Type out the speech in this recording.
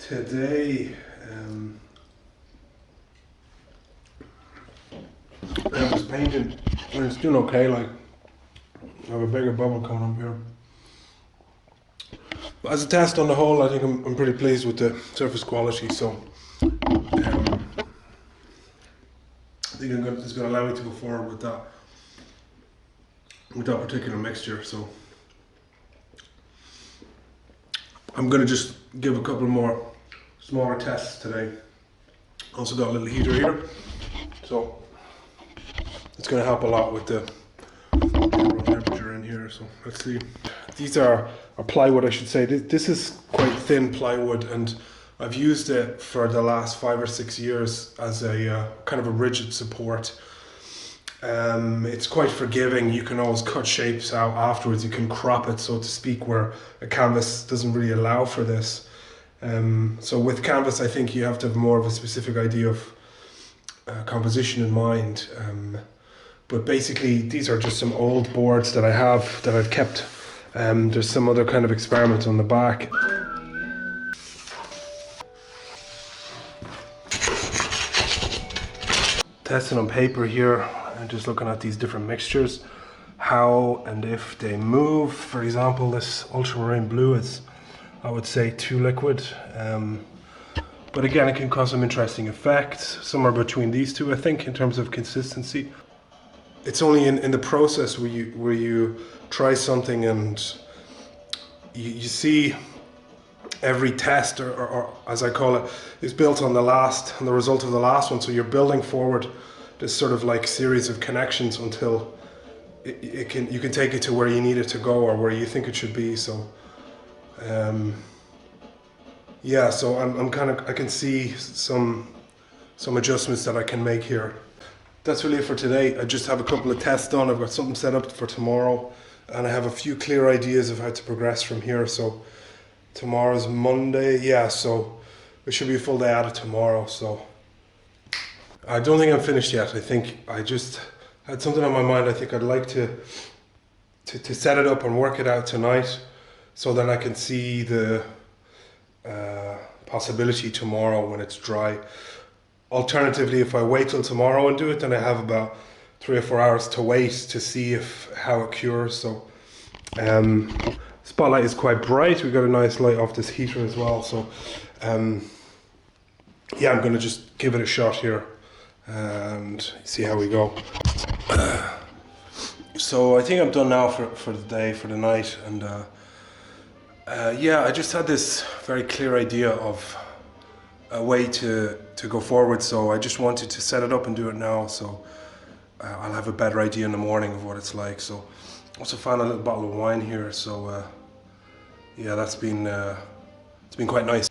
today I was painting and it's doing okay. Like, I have a bigger bubble coming up here. But as a test on the whole, I think I'm pretty pleased with the surface quality. So I think it's going to allow me to go forward with that particular mixture. So I'm going to just give a couple more smaller tests today. Also got a little heater here, so it's going to help a lot with the room temperature in here. So let's see. These are plywood, I should say. This is quite thin plywood, and I've used it for the last 5 or 6 years as a kind of a rigid support. It's quite forgiving. You can always cut shapes out afterwards. You can crop it, so to speak, where a canvas doesn't really allow for this. So with canvas, I think you have to have more of a specific idea of composition in mind. But basically, these are just some old boards that I have that I've kept. There's some other kind of experiment on the back. Testing on paper here, and just looking at these different mixtures, how and if they move. For example, this ultramarine blue is, I would say, too liquid. But again, it can cause some interesting effects, somewhere between these two, I think, in terms of consistency. It's only in the process where you try something and you see every test, or as I call it, is built on the result of the last one. So you're building forward this sort of like series of connections until you can take it to where you need it to go or where you think it should be. So yeah, so I can see some adjustments that I can make here. That's really it for today. I just have a couple of tests done. I've got something set up for tomorrow, and I have a few clear ideas of how to progress from here. So tomorrow's Monday, yeah, so it should be a full day out of tomorrow. So I don't think I'm finished yet. I think I just had something on my mind. I think I'd like to set it up and work it out tonight, so then I can see the possibility tomorrow when it's dry. Alternatively, if I wait till tomorrow and do it, then I have about 3 or 4 hours to wait to see how it cures. So spotlight is quite bright. We got a nice light off this heater as well. So yeah, I'm gonna just give it a shot here and see how we go. So I think I'm done now for the day, for the night, and yeah, I just had this very clear idea of a way to go forward, so I just wanted to set it up and do it now, so I'll have a better idea in the morning of what it's like. So also found a little bottle of wine here, so yeah, it's been quite nice.